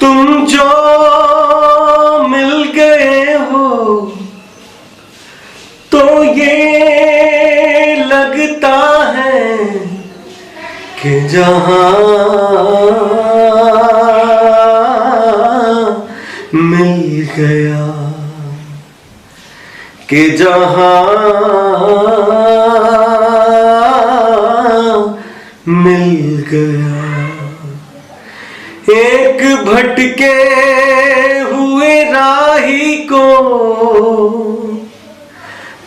तुम जो मिल गए हो तो ये लगता है कि जहां मिल गया, कि जहां मिल गया। एक भटके हुए राही को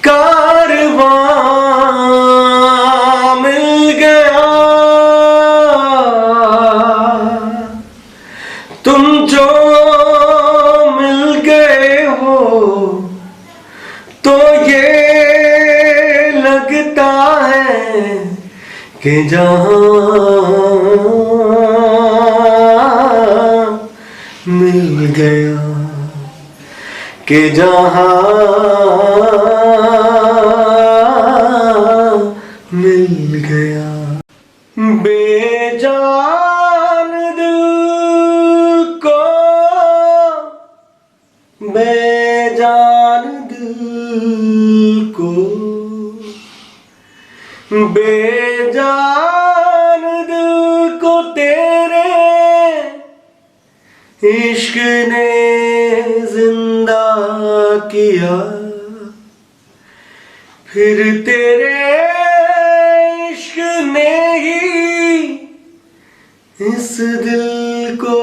कारवां मिल गया। तुम जो मिल गए हो तो ये लगता है कि जहां मिल गया, कि जहां मिल गया। बेजान दिल को, बेजान दिल को, बेजान दिल को तेरे इश्क ने जिंदा किया। फिर तेरे इश्क ने ही इस दिल को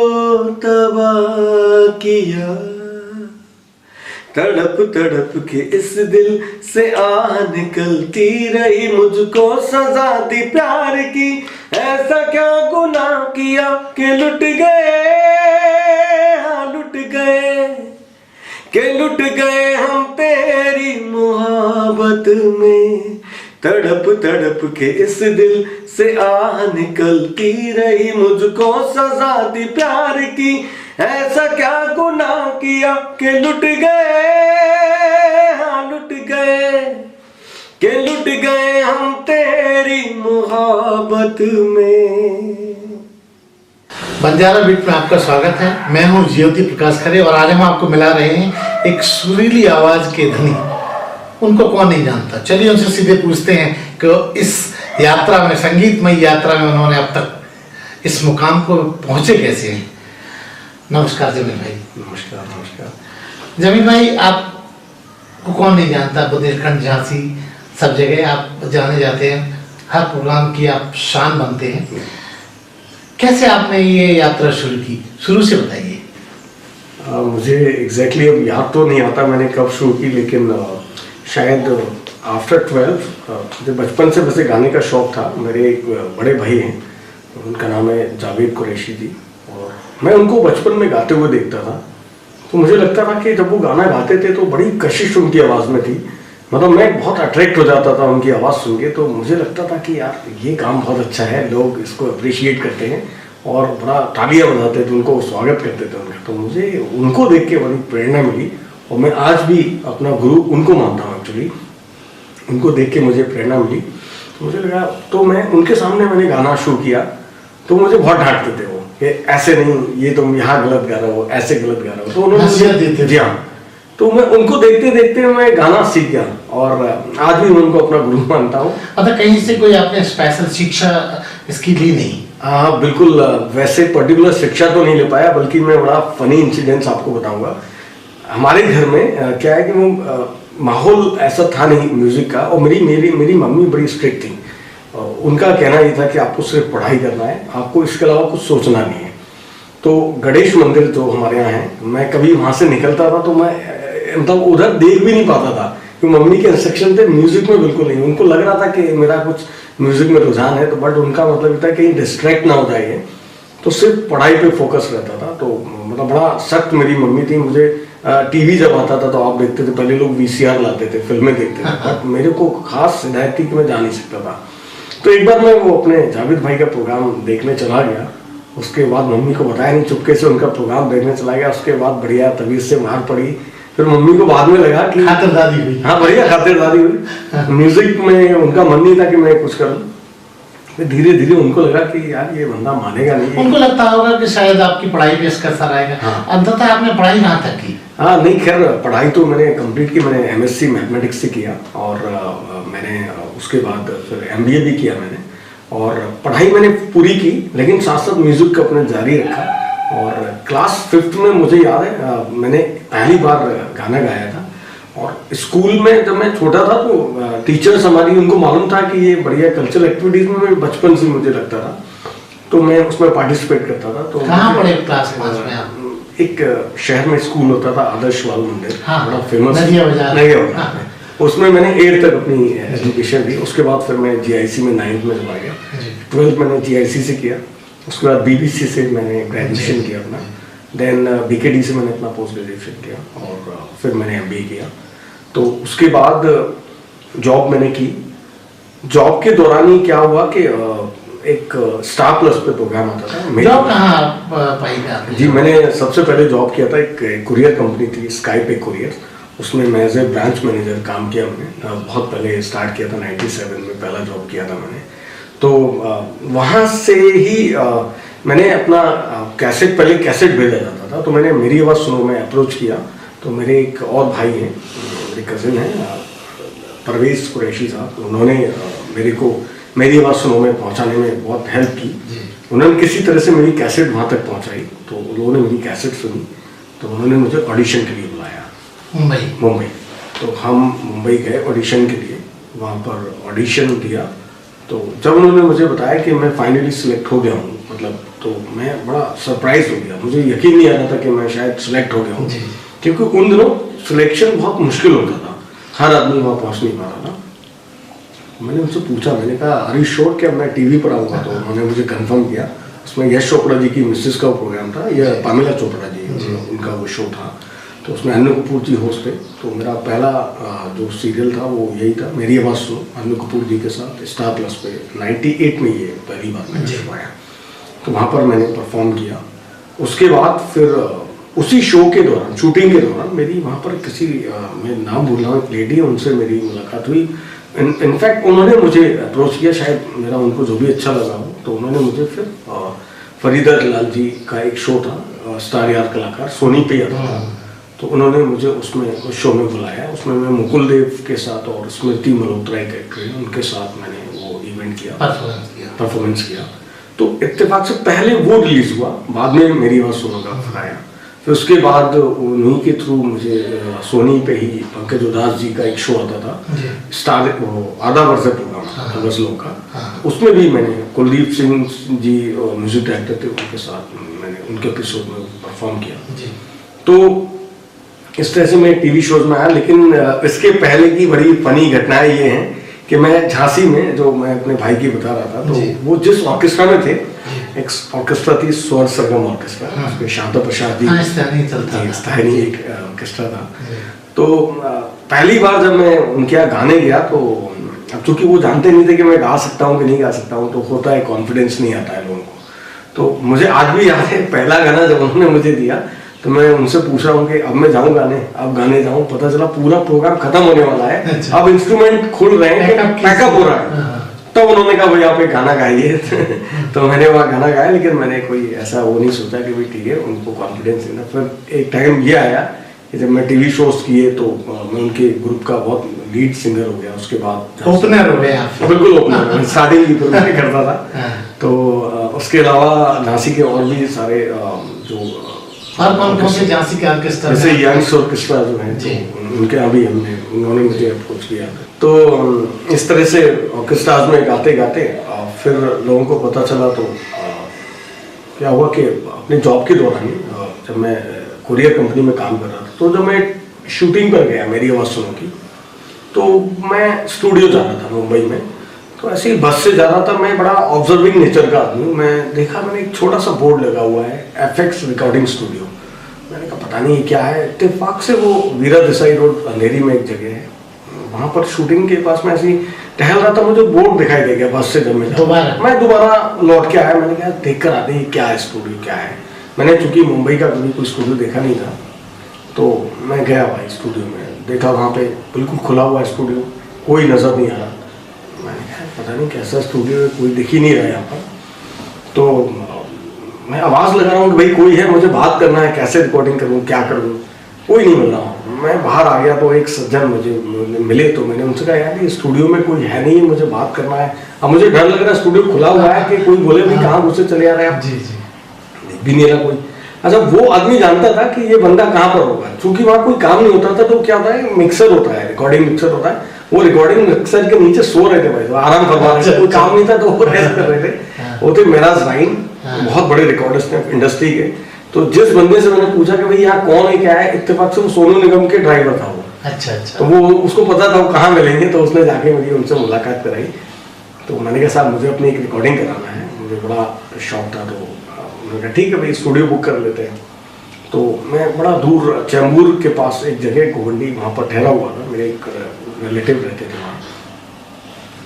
तबाह किया। तड़प तड़प के इस दिल से आह निकलती रही, मुझको सजा दी प्यार की। ऐसा क्या गुनाह किया कि लुट गए, हाँ लुट गए, कि लुट गए हम तेरी मोहब्बत में। तड़प तड़प के इस दिल से आह निकलती रही, मुझको सजा दी प्यार की। ऐसा क्या गुनाह किया कि लुट गए, हाँ लुट गए, कि लुट गए हम तेरी मोहब्बत में। बंजारा बीट में आपका स्वागत है। मैं हूं ज्योति प्रकाश खरे और आज हम आपको मिला रहे हैं एक सुरीली आवाज के धनी। उनको कौन नहीं जानता। चलिए उनसे सीधे पूछते हैं कि इस यात्रा में, संगीतमय यात्रा में उन्होंने अब तक इस मुकाम को पहुंचे कैसे हैं। नमस्कार जमील भाई। नमस्कार। नमस्कार जमील भाई, आपको कौन नहीं जानता। बुंदेलखंड, झांसी, सब जगह आप जाने जाते हैं, हर प्रोग्राम की आप शान बनते हैं। कैसे आपने ये यात्रा शुरू की, शुरू से बताइए। मुझे एग्जैक्टली अब याद तो नहीं आता मैंने कब शुरू की, लेकिन शायद आफ्टर 12 मुझे बचपन से वैसे गाने का शौक था। मेरे एक बड़े भाई हैं, उनका नाम है जावेद कुरैशी जी, और मैं उनको बचपन में गाते हुए देखता था। तो मुझे लगता था कि जब वो गाना गाते थे तो बड़ी कशिश उनकी आवाज़ में थी। मतलब मैं बहुत अट्रैक्ट हो जाता था उनकी आवाज़ सुन के। तो मुझे लगता था कि यार ये काम बहुत अच्छा है, लोग इसको अप्रिशिएट करते हैं और बड़ा तालियां बजाते थे, उनको स्वागत करते थे उनका। तो मुझे उनको देख के बड़ी प्रेरणा मिली और मैं आज भी अपना गुरु उनको मानता हूँ। एक्चुअली उनको देख के मुझे प्रेरणा मिली, तो मुझे लगा, तो मैं उनके सामने मैंने गाना शुरू किया। तो मुझे बहुत डांटते थे वो कि ऐसे नहीं, ये तुम यहाँ गलत गा रहे हो, ऐसे गलत गा रहे हो। तो उन्होंने, जी हाँ, तो मैं उनको देखते देखते मैं गाना सीख गया और आज भी मैं उनको अपना गुरु मानता हूँ। अच्छा, कहीं से कोई आपने स्पेशल शिक्षा इसकी ली नहीं? हाँ बिल्कुल, वैसे पर्टिकुलर शिक्षा तो नहीं ले पाया, बल्कि मैं बड़ा फनी इंसिडेंट्स आपको बताऊंगा। हमारे घर में क्या है कि वो माहौल ऐसा था नहीं म्यूजिक का, और मेरी मम्मी बड़ी स्ट्रिक्ट थी। उनका कहना ये था कि आपको सिर्फ पढ़ाई करना है, आपको इसके अलावा कुछ सोचना नहीं है। तो गणेश मंदिर जो हमारे यहाँ है, मैं कभी वहाँ से निकलता था तो मैं मतलब उधर देख भी नहीं पाता था, क्योंकि मम्मी के इंस्ट्रक्शन थे म्यूजिक में बिल्कुल नहीं। उनको लग रहा था कि मेरा कुछ म्यूजिक में रुझान है, तो बट उनका मतलब ये था कहीं डिस्ट्रैक्ट ना हो जाए, तो सिर्फ पढ़ाई पे फोकस रहता था। तो मतलब बड़ा सख्त मेरी मम्मी थी। मुझे टीवी जब आता था तो आप देखते थे, पहले लोग वीसीआर लाते थे, फिल्में देखते थे, बट मेरे को खास हिदायत थी कि मैं जा नहीं सकता था। तो एक बार मैं वो अपने जावेद भाई का प्रोग्राम देखने चला गया। उसके बाद मम्मी को बताया नहीं, चुपके से उनका प्रोग्राम देखने चला गया। उसके बाद बढ़िया तबीयत से मार पड़ी। फिर मम्मी को बाद में लगा कि खातिरदारी हुई। हाँ बढ़िया खातिरदारी हुई। म्यूजिक में उनका मन नहीं था कि मैं कुछ करूँ। धीरे धीरे उनको लगा कि यार ये बंदा मानेगा नहीं। उनको लगता होगा कि शायद आपकी पढ़ाई पे इसका असर आएगा। हाँ। अंततः आपने पढ़ाई कहाँ तक की? हाँ नहीं, खैर पढ़ाई तो मैंने कंप्लीट की, मैंने एमएससी मैथमेटिक्स से किया और मैंने उसके बाद फिर एमबीए भी किया मैंने, और पढ़ाई मैंने पूरी की, लेकिन साथ साथ म्यूजिक को अपने जारी रखा। और क्लास 5th में मुझे याद है मैंने पहली बार गाना गाया था। और स्कूल में जब मैं छोटा था तो टीचर्स हमारी, उनको मालूम था कि ये बढ़िया कल्चरल एक्टिविटीज में मैं बचपन से मुझे लगता था, तो मैं उसमें पार्टिसिपेट करता था। तो कहाँ पढ़े क्लास 5 में आप? एक शहर में स्कूल होता था आदर्श बाल मंदिर, हाँ, बड़ा फेमस, नदिया बाजार। हाँ। उसमें मैंने 8th तक अपनी एजुकेशन दी। उसके बाद फिर मैं जीआईसी में 9th में जब आ गया, 12th मैंने जीआईसी से किया। उसके बाद बीबीसी से मैंने ग्रेजुएशन किया अपना, देन बीकेडी से मैंने अपना पोस्ट ग्रेजुएशन किया, और फिर मैंने एमबीए किया। तो उसके बाद जॉब मैंने की। जॉब के दौरान ही क्या हुआ कि एक स्टार प्लस पे प्रोग्राम आता था। जॉब कहाँ पाई थी आपने? जी, मैंने सबसे पहले जॉब किया था, एक कुरियर कंपनी थी स्काई पे कुरियर, उसमें मैं एज ए ब्रांच मैनेजर काम किया मैंने। बहुत पहले स्टार्ट किया था, 97 में पहला जॉब किया था मैंने। तो वहाँ से ही मैंने अपना कैसेट, पहले कैसेट भेजा जाता था, तो मैंने मेरी आवाज़ सुनो में अप्रोच किया। तो मेरे एक और भाई हैं, मेरे कज़न हैं परवेज कुरैशी साहब, उन्होंने मेरे को मेरी आवाज़ सुनो में पहुँचाने में बहुत हेल्प की। उन्होंने किसी तरह से मेरी कैसेट वहाँ तक पहुँचाई, तो उन्होंने मेरी कैसेट सुनी, तो उन्होंने मुझे ऑडिशन के लिए बुलाया मुंबई। तो हम मुंबई गए ऑडिशन के लिए, वहाँ पर ऑडिशन दिया। तो जब उन्होंने मुझे बताया कि मैं फाइनली सिलेक्ट हो गया हूँ, मतलब, तो मैं बड़ा सरप्राइज हो गया। मुझे यकीन नहीं आ रहा था कि मैं शायद सिलेक्ट हो गया हूँ, क्योंकि उन दिनों सिलेक्शन बहुत मुश्किल होता था, हर आदमी वहाँ पहुँच नहीं पा रहा था। मैंने उनसे पूछा, मैंने कहा आर यू श्योर कि मैं टीवी पर आऊँगा? तो उन्होंने मुझे कंफर्म किया। उसमें यश चोपड़ा जी की मिसेस का प्रोग्राम था, यह पामेला चोपड़ा जी उनका वो शो था, तो उसमें अनु कपूर जी होस्ट थे। तो मेरा पहला जो सीरियल था वो यही था, मेरी आवाज़ सुनो, अनु कपूर जी के साथ स्टार प्लस पे 98 में ये पहली बार मैंने आया। तो वहाँ पर मैंने परफॉर्म किया। उसके बाद फिर उसी शो के दौरान, शूटिंग के दौरान, मेरी वहाँ पर किसी, मैं नाम भूल रहा हूँ, एक लेडी है, उनसे मेरी मुलाकात हुई। इनफैक्ट उन्होंने मुझे अप्रोच किया, शायद मेरा उनको जो भी अच्छा लगा हो, तो उन्होंने मुझे फिर फरीदा लाल जी का एक शो था स्टार यार कलाकार, सोनी पे आता था, तो उन्होंने मुझे उसमें उस शो में बुलाया। उसमें मैं मुकुल देव के साथ और स्मृति मल्होत्रा एक एक्टर है, उनके साथ मैंने वो इवेंट किया, परफॉर्मेंस किया। तो इत्तेफाक से पहले वो रिलीज हुआ, बाद में मेरी आवाज़ सुनो का आया। फिर उसके बाद उन्हीं के थ्रू मुझे सोनी पे ही पंकज उदास जी का एक शो आता था, स्टार, वो आधा वर्षा प्रोग्राम था गजलों का। उसमें भी मैंने कुलदीप सिंह जी म्यूजिक डायरेक्टर थे, उनके साथ मैंने उनके एपिसोड में परफॉर्म किया। तो इस तरह से मैं टीवी शोज में आया। लेकिन इसके पहले की बड़ी फनी घटनाएं ये हैं कि मैं झांसी में, जो मैं अपने भाई की बता रहा था, तो वो जिस ऑर्केस्ट्रा में थे, एक ऑर्केस्ट्रा थी स्वर सरगम ऑर्केस्ट्रा, उसमें शांता प्रसाद जी स्थानीय एक ऑर्केस्ट्रा था। तो पहली बार जब मैं उनके यहाँ गाने गया, तो अब चूंकि वो जानते नहीं थे कि मैं गा सकता हूँ कि नहीं गा सकता हूँ, तो होता है कॉन्फिडेंस नहीं आता है लोगों को। तो मुझे आज भी याद है, पहला गाना जब उन्होंने मुझे दिया, तो मैं उनसे पूछ रहा हूँ कि अब मैं जाऊँ गाने, अब गाने जाऊँ, पता चला पूरा प्रोग्राम खत्म होने वाला है। अच्छा। अब इंस्ट्रूमेंट खुल रहे हैं, पैकअप हो रहा है। तब उन्होंने कहा भाई आप एक गाना गाइए। तो मैंने वहाँ गाना गाया, लेकिन मैंने कोई ऐसा वो नहीं सोचा कि भाई ठीक है, उनको कॉन्फिडेंस देना। फिर एक टाइम ये आया कि जब मैं टीवी शोज किए, तो मैं उनके ग्रुप का बहुत लीड सिंगर हो गया। उसके बाद ओपनर हो गया। बिल्कुल ओपनर, स्टार्टिंग की मैं करता था। तो उसके अलावा झांसी के और भी सारे जो और कौन से झांसी के ऑर्केस्ट्रा, जैसे यंग्स ऑर्केस्ट्रा जो है, उनके अभी उन्होंने मुझे अप्रोच किया। तो इस तरह से ऑर्केस्ट्राज में गाते गाते फिर लोगों को पता चला। तो क्या हुआ कि अपने जॉब के दौरान, जब मैं कुरियर कंपनी में काम कर रहा था, तो जब मैं शूटिंग पर गया मेरी आवाज़ सुनो की, तो मैं स्टूडियो जा रहा था मुंबई में। तो ऐसे ही बस से जा रहा था, मैं बड़ा ऑब्जर्विंग नेचर का आदमी हूँ। मैं देखा, मैंने एक छोटा सा बोर्ड लगा हुआ है, एफएक्स रिकॉर्डिंग स्टूडियो। मैंने कहा पता नहीं क्या है। इत्तेफाक से वो वीरा देसाई रोड अंधेरी में एक जगह है, वहाँ पर शूटिंग के पास में ऐसे ही टहल रहा था, मुझे बोर्ड दिखाई दे गया बस से। जब मैं दोबारा लौट के आया, मैंने कहा देख कर आते हैं क्या है स्टूडियो, क्या है। मैंने चूंकि मुंबई का कभी कोई स्टूडियो देखा नहीं था, तो मैं गया भाई स्टूडियो में, देखा वहाँ पे बिल्कुल खुला हुआ स्टूडियो, कोई नज़र नहीं आ रहा। मैंने कहा पता नहीं कैसा स्टूडियो है, कोई दिख ही नहीं रहा यहाँ पर। तो मैं आवाज़ लगा रहा हूँ कि भाई कोई है, मुझे बात करना है, कैसे रिकॉर्डिंग करूँ, क्या करूँ, कोई नहीं मिल रहा। मैं बाहर आ गया तो एक सज्जन मुझे मिले, तो मैंने उनसे कहा यार ये स्टूडियो में कोई है नहीं, मुझे बात करना है। अब मुझे डर लग रहा है, स्टूडियो खुला हुआ है कि कोई बोले भी कहाँ घुसे चले आ रहे हैं आप, देख भी नहीं रहा कोई। अच्छा, वो आदमी जानता था कि ये बंदा कहाँ पर होगा, क्योंकि वहाँ कोई काम नहीं होता था। तो क्या होता है, मिक्सर होता है, रिकॉर्डिंग मिक्सर होता है, वो रिकॉर्डिंग मिक्सर के नीचे सो रहे थे भाई, तो आराम फरमा रहे थे, कोई काम नहीं था तो वो रेस्ट कर रहे थे। वो थे मेराज राइन, बहुत बड़े रिकॉर्डिस्ट हैं इंडस्ट्री के। तो जिस बंदे से मैंने पूछा कि भाई यहाँ कौन है क्या है, इत्तेफाक से वो सोनू निगम के ड्राइवर था वो। अच्छा अच्छा। तो वो उसको पता था वो कहाँ मिलेंगे, तो उसने जाके मेरी उनसे मुलाकात कराई। तो मैंने कहा साहब मुझे अपनी एक रिकॉर्डिंग कराना है, मुझे बड़ा शौक था। तो उन्होंने कहा ठीक है भाई स्टूडियो बुक कर लेते हैं। तो मैं बड़ा दूर चैम्बूर के पास एक जगह गोवंडी, वहाँ पर ठहरा हुआ था, मेरे एक रिलेटिव रहते थे वहाँ।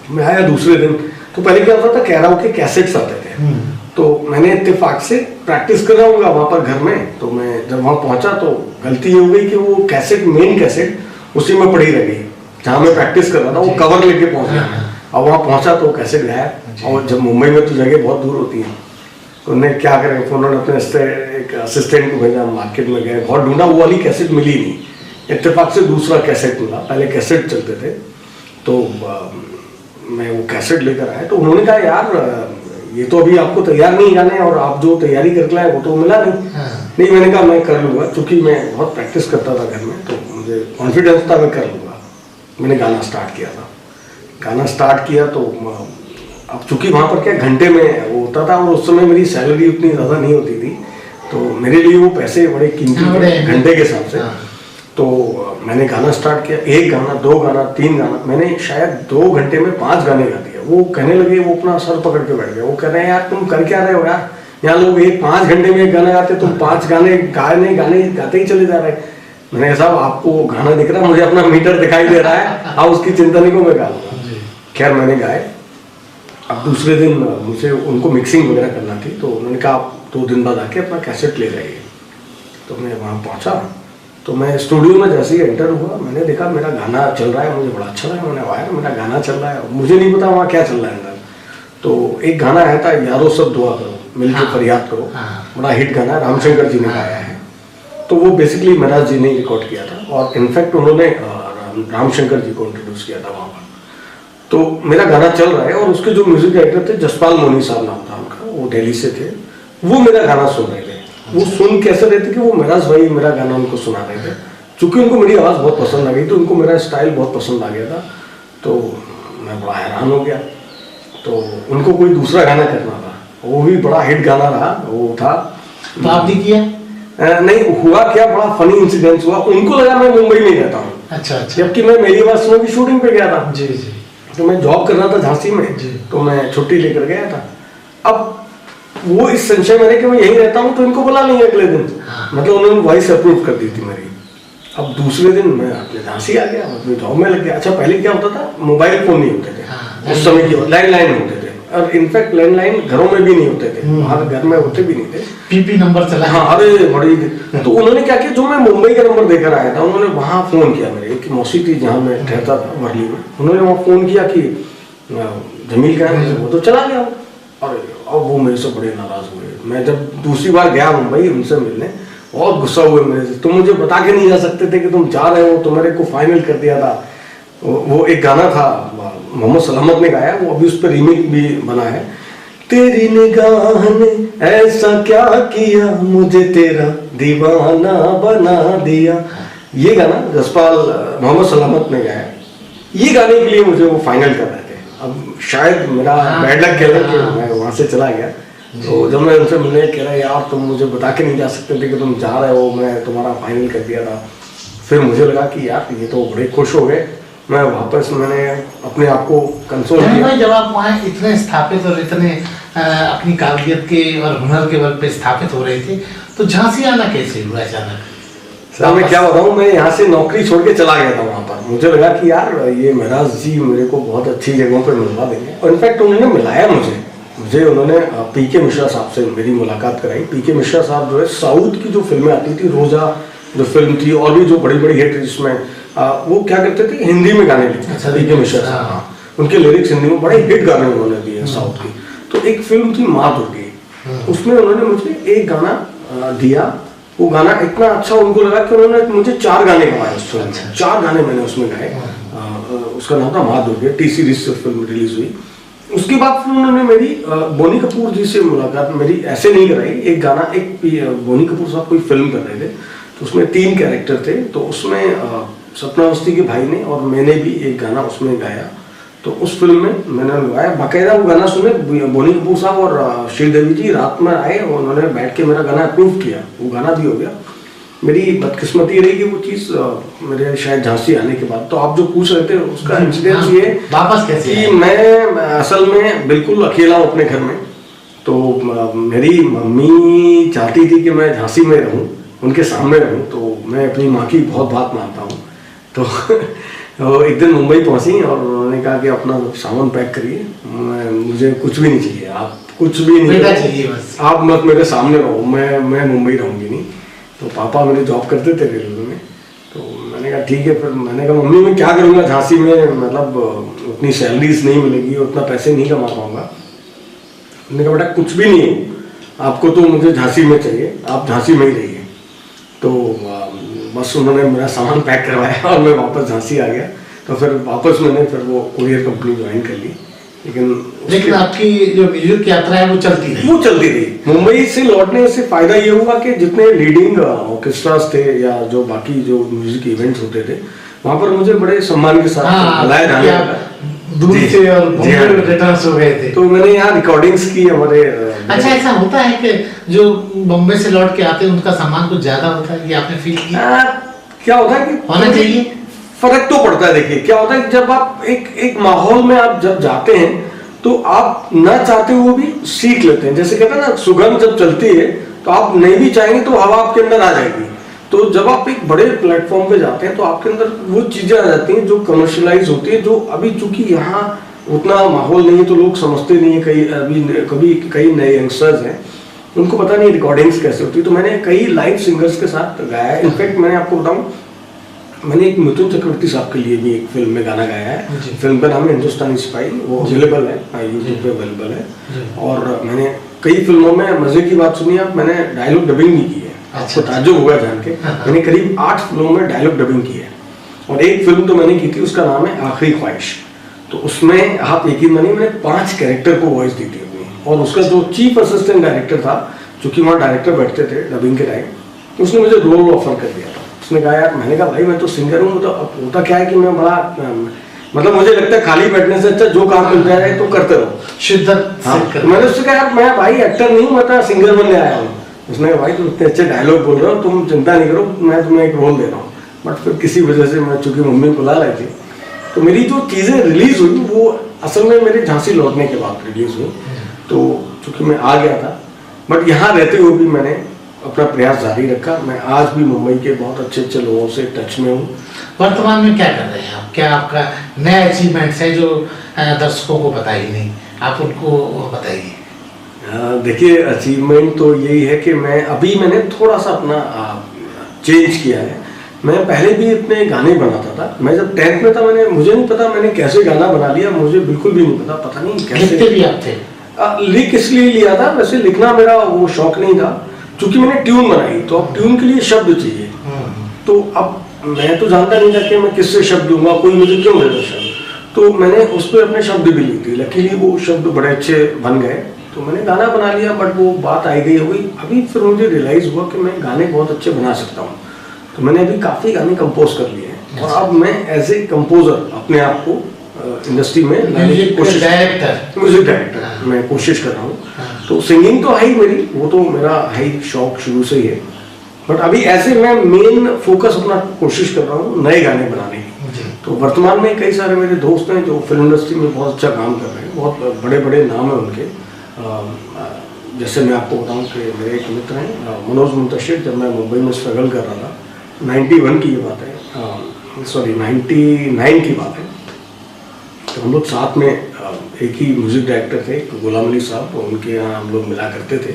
मैं आया दूसरे दिन, तो पहले क्या होता था, कैराओके के कैसेट्स आते थे। तो मैंने इत्तेफाक से प्रैक्टिस कर रहा हूँ वहाँ पर घर में। तो मैं जब वहाँ पहुँचा तो गलती ये हो गई कि वो कैसेट, मेन कैसेट उसी में पड़ी रह गई जहाँ मैं प्रैक्टिस कर रहा था, वो कवर लेके पहुँच गया। अब वहाँ पहुँचा तो कैसेट गायब। और जब मुंबई में तो जगह बहुत दूर होती है, तो उन्हें क्या करें, उन्होंने अपने एक असिस्टेंट को भेजा, मार्केट में गए, बहुत ढूंढा, वो वाली कैसेट मिली नहीं। इत्तेफाक से दूसरा कैसेट मिला, पहले कैसेट चलते थे। तो मैं वो कैसेट लेकर आया, तो उन्होंने कहा यार ये तो अभी आपको तैयार नहीं गाने, और आप जो तैयारी करके लाए वो तो मिला नहीं। नहीं, मैंने कहा मैं कर लूँगा, क्योंकि मैं बहुत प्रैक्टिस करता था घर में, तो मुझे कॉन्फिडेंस था मैं कर लूँगा। मैंने गाना स्टार्ट किया था। गाना स्टार्ट किया तो अब चूंकि वहाँ पर क्या घंटे में वो होता था, और उस समय मेरी सैलरी उतनी ज़्यादा नहीं होती थी, तो मेरे लिए वो पैसे बड़े कीमती थे घंटे के हिसाब से। तो मैंने गाना स्टार्ट किया, एक गाना, दो गाना, तीन गाना, मैंने शायद 2 घंटे में 5 गाने गा दिए। वो कहने लगे, वो अपना सर पकड़ के बैठ गए, वो कह रहे हैं यार तुम कर क्या रहे हो यार, यहाँ लोग 5 घंटे में एक गाना गाते, तुम 5 गाने गाते ही चले जा रहे। मैंने कहा साहब आपको गाना दिख रहा है, मुझे अपना मीटर दिखाई दे रहा है, आप उसकी चिंता नहीं को मैं गा लूँगा। खैर मैंने गाए। अब दूसरे दिन मुझे उनको मिक्सिंग वगैरह करना थी, तो उन्होंने कहा आप 2 दिन बाद आके अपना कैसेट ले जाइए। तो मैं वहाँ पहुँचा, तो मैं स्टूडियो में जैसे ही एंटर हुआ, मैंने देखा मेरा गाना चल रहा है, मुझे बड़ा अच्छा लगा। मैंने आया मेरा गाना चल रहा है, मुझे नहीं पता वहाँ क्या चल रहा है अंदर। तो एक गाना आया था, यारो सब दुआ करो मिलकर फरियाद करो, बड़ा हिट गाना, रामशंकर जी ने गाया है। तो वो बेसिकली मेराज जी ने रिकॉर्ड किया था, और इनफैक्ट उन्होंने रामशंकर जी को इंट्रोड्यूस किया था वहाँ पर। तो मेरा गाना चल रहा है, और उसके जो म्यूजिक डायरेक्टर थे, जसपाल मोनी साहब नाम था उनका, वो दिल्ली से थे, वो मेरा गाना सुन रहे थे। वो सुन कैसे रहे थे कि वो मेराज भाई मेरा गाना उनको सुना रहे थे। चूंकि उनको मेरी आवाज़ बहुत पसंद आ गई, तो उनको मेरा स्टाइल बहुत पसंद आ गया था। तो मैं बड़ा हैरान हो गया। तो उनको कोई दूसरा गाना करना था, वो भी बड़ा हिट गाना रहा, वो था। तो आपने किया? नहीं, हुआ क्या, बड़ा फनी इंसिडेंट हुआ। उनको लगा मैं मुंबई में रहता हूँ, अच्छा, जबकि मैं मेरी आवाज़ सुनो की शूटिंग पे गया था। जी जी। तो मैं जॉब कर रहा था झांसी में, तो मैं छुट्टी लेकर गया था। अब वो इस संशय में कि मैं यहीं रहता हूँ, तो इनको बुला लेंगे अगले दिन। मतलब उन्होंने वॉइस अप्रूव कर दी थी मेरी। अब दूसरे दिन मैं अपने झांसी आ गया, अपनी जॉब में लग गया। अच्छा, पहले क्या होता था, मोबाइल फोन नहीं होते थे उस समय की, लैंडलाइन होते थे, और इनफैक्ट लैंडलाइन घरों में भी नहीं होते थे, वहाँ घर में होते भी नहीं थे, पीपी नंबर चला। हाँ, अरे बड़ी। तो उन्होंने क्या किया, जो मैं मुंबई का नंबर देकर आया था, उन्होंने वहाँ फोन किया, मेरे एक मौसी थी जहाँ मैं ठहरता था वर्ली में, उन्होंने वहाँ फोन किया कि जमील का है, वो तो चला गया। और अब वो मेरे से बड़े नाराज हुए। मैं जब दूसरी बार गया मुंबई उनसे मिलने, बहुत गुस्सा हुए मेरे से, तुम मुझे बता के नहीं जा सकते थे कि तुम जा रहे हो, तुम्हारे को फाइनल कर दिया था। वो एक गाना था मोहम्मद सलामत ने गाया, वो अभी उस पर रीमेक भी बना है, तेरी निगाह ने ऐसा क्या किया, मुझे तेरा दीवाना बना दिया। ये गाना जसपाल मोहम्मद सलामत ने गाया। ये गाने के लिए मुझे वो फाइनल कर रहे थे। अब शायद मेरा बैड लक कह रहा कि मैं वहाँ से चला गया। तो जब मैं उनसे मिलने कह रहा यार तुम मुझे बता के नहीं जा सकते थे कि तुम जा रहे हो, मैं तुम्हारा फाइनल कर दिया था। फिर मुझे लगा कि यार ये तो बड़े खुश हो गए। मैं वापस मैंने अपने आप को कंसोल किया। जब आप वहाँ इतने स्थापित और इतने अपनी काबिलियत के और हुनर के बल पे स्थापित हो रहे थे, तो झांसी आना कैसे हुआ अचानक? सर मैं क्या बताऊँ, मैं यहाँ से नौकरी छोड़ के चला गया था वहाँ पर। मुझे लगा कि यार ये मेराज जी मेरे को बहुत अच्छी जगहों पर मिलवा देंगे, और इनफैक्ट उन्होंने मिलाया मुझे उन्होंने पीके मिश्रा साहब से मेरी मुलाकात कराई। पीके मिश्रा साहब जो है, साउथ की जो फिल्में आती थी, रोजा जो फिल्म थी और भी जो बड़ी बड़ी हिट जिसमें वो क्या करते थे, हिंदी में गाने लिखते थे, पीके मिश्रा साहब। उनके लिरिक्स हिंदी में बड़े हिट गाने उन्होंने दिए साउथ की। तो एक फिल्म थी माँ दुर्गे, उसमें उन्होंने मुझे एक गाना दिया। वो गाना इतना अच्छा उनको लगा कि उन्होंने मुझे 4 गाने गवाए उस फिल्म में। 4 गाने मैंने उसमें गाए। उसका नाम था माँ दुर्गे, टी सीरीज से फिल्म रिलीज हुई। उसके बाद फिर उन्होंने मेरी बोनी कपूर जी से मुलाकात मेरी ऐसे नहीं कराई। एक गाना, एक बोनी कपूर साहब कोई फिल्म कर रहे थे, तो उसमें 3 कैरेक्टर थे, तो उसमें सपना अवस्थी के भाई ने और मैंने भी एक गाना उसमें गाया। तो उस फिल्म में मैंने गाया, बाकायदा वो गाना सुने बोनी कपूर साहब और श्रीदेवी जी रात में आए और उन्होंने बैठ के मेरा गाना अप्रूव किया, वो गाना भी हो गया। मेरी बदकिस्मती रही कि वो चीज़ मेरे शायद झांसी आने के बाद। तो आप जो पूछ रहे थे उसका इंसिडेंस ये वापस कैसे कि मैं असल में बिल्कुल अकेला हूँ अपने घर में। तो मेरी मम्मी चाहती थी कि मैं झांसी में रहूँ, उनके सामने रहूँ, तो मैं अपनी माँ की बहुत बात मानता हूँ। तो एक दिन मुंबई पहुंची और उन्होंने कहा कि अपना सामान पैक करिए, मुझे कुछ भी नहीं चाहिए, आप कुछ भी नहीं चाहिए, बस आप मत मेरे सामने रहो, मैं मुंबई रहूंगी नहीं। तो पापा मेरे जॉब करते थे रेलवे में, तो मैंने कहा ठीक है। फिर मैंने कहा मम्मी मैं क्या करूँगा झांसी में, मतलब उतनी सैलरीज नहीं मिलेगी, उतना पैसे नहीं कमा पाऊंगा। मैंने कहा बेटा कुछ भी नहीं है, आपको तो मुझे झांसी में चाहिए, आप झांसी में ही रहिए। तो बस उन्होंने मेरा सामान पैक करवाया और मैं वापस झांसी आ गया। तो फिर वापस मैंने फिर वो कुरियर कंपनी ज्वाइन कर ली। लेकिन आपकी जो म्यूजिक यात्रा है वो चलती रही। मुंबई से लौटने से फायदा ये हुआ कि जितने लीडिंग ऑर्केस्ट्रास थे या जो बाकी जो म्यूजिक इवेंट्स होते थे, वहाँ पर मुझे बड़े सम्मान के साथ बुलाया जाने लगा। दूर से और रिटर्न्स हो गए थे, तो मैंने यहाँ रिकॉर्डिंग्स की हमारे। अच्छा, ऐसा होता है कि जो बॉम्बे से लौट के आते हैं उनका सामान कुछ ज्यादा होता है, ये आपने फील किया? क्या होता है कि होना चाहिए, फर्क तो पड़ता है। देखिए क्या होता है, जब आप एक माहौल में आप जब जाते हैं तो आप ना चाहते हुए भी सीख लेते हैं। जैसे कहते हैं ना, सुगंध जब चलती है तो आप नहीं भी चाहेंगे तो हवा आपके अंदर आ जाएगी। तो जब आप एक बड़े प्लेटफॉर्म पे जाते हैं तो आपके अंदर वो चीजें आ जाती हैं जो कमर्शलाइज होती है, जो अभी चूंकि यहाँ उतना माहौल नहीं है तो लोग समझते नहीं है। कई नए यंगस्टर्स हैं, उनको पता नहीं रिकॉर्डिंग्स कैसे होती है। तो मैंने कई लाइव सिंगर्स के साथ गाया। इनफैक्ट मैंने आपको बताऊं, मैंने एक मिथुन चक्रवर्ती साहब के लिए भी एक फिल्म में गाना गाया है। फिल्म का नाम है हिंदुस्तानी सिपाही, वो अवेलेबल है यूट्यूब पे अवेलेबल है। और मैंने कई फिल्मों में, मजे की बात सुनिए आप, मैंने डायलॉग डबिंग भी की है। आपको ताज्जुब होगा जान के, मैंने करीब 8 फिल्मों में डायलॉग डबिंग की है। और एक फिल्म तो मैंने की थी, उसका नाम है आखिरी ख्वाहिश। तो उसमें आप यकीन मानिए मैंने 5 कैरेक्टर को वॉइस दी थी अपनी। और उसका जो चीफ असिस्टेंट डायरेक्टर था, चूंकि वहाँ डायरेक्टर बैठते थे डबिंग के टाइम, तो उसने मुझे रोल ऑफर कर दिया था। उसने कहा यार, मैंने कहा भाई मैं तो सिंगर हूँ, तो अब होता क्या है कि मैं बड़ा मतलब मुझे लगता है खाली बैठने से अच्छा जो काम मिल जाए तो करते रहो, शिद्दत। मैंने उससे कहा यार मैं भाई एक्टर नहीं हूँ, मैं तो सिंगर बनने आया हूँ। उसने कहा भाई तुम इतने अच्छे डायलॉग बोल रहे हो, तुम चिंता नहीं करो, मैं तुम्हें एक रोल दे रहा हूँ। बट फिर किसी वजह से मैं, चूंकि मम्मी बुला रही थी, तो मेरी जो चीज़ें रिलीज हुई वो असल में मेरे झांसी लौटने के बाद रिलीज हुई। तो चूंकि मैं आ गया था, बट यहाँ रहते हुए भी मैंने अपना प्रयास जारी रखा। मैं आज भी मुंबई के बहुत अच्छे अच्छे लोगों से टच में हूँ। वर्तमान में क्या कर रहे हैं आप? क्या आपका नया अचीवमेंट्स है जो दर्शकों को पता ही नहीं, आप उनको बताइए। देखिए अचीवमेंट तो यही है कि मैंने थोड़ा सा अपना चेंज किया है। मैं पहले भी अपने गाने बनाता था। मैं जब 10th में था, मुझे नहीं पता मैंने कैसे गाना बना लिया, मुझे बिल्कुल भी नहीं पता नहीं कैसे। लिखते भी आप थे? लिख इसलिए लिया था, वैसे लिखना मेरा वो शौक नहीं था। चूंकि मैंने ट्यून बनाई, तो अब ट्यून के लिए शब्द चाहिए। तो अब मैं तो जानता नहीं था कि मैं किससे शब्द लूंगा, कोई मुझे क्यों देगा शब्द। तो मैंने उस पर अपने शब्द भी लिख दिए। लकीली वो शब्द बड़े अच्छे बन गए, तो मैंने गाना बना लिया। बट वो बात आई गई हो गई। अभी फिर मुझे रियलाइज हुआ कि मैं गाने बहुत अच्छे बना सकता हूँ। तो मैंने अभी काफ़ी गाने कंपोज कर लिए हैं, और अब मैं एज ए कंपोजर अपने आप को इंडस्ट्री में लाने की कोशिश, म्यूजिक डायरेक्टर मैं कोशिश कर रहा हूँ। तो सिंगिंग तो है ही मेरी, वो तो मेरा है ही शौक शुरू से ही है। बट अभी ऐसे मैं मेन फोकस अपना कोशिश कर रहा हूँ नए गाने बनाने की। तो वर्तमान में कई सारे मेरे दोस्त हैं जो फिल्म इंडस्ट्री में बहुत अच्छा काम कर रहे हैं, बहुत बड़े बड़े नाम हैं उनके। जैसे मैं आपको बताऊं कि मेरे एक मित्र हैं मनोज मुंतशिर। जब मैं मुंबई में स्ट्रगल कर रहा था, 91 की ये बात है, सॉरी 99 की बात है, तो हम लोग साथ में एक ही म्यूज़िक डायरेक्टर थे, गुलाम अली साहब, उनके यहाँ हम लोग मिला करते थे।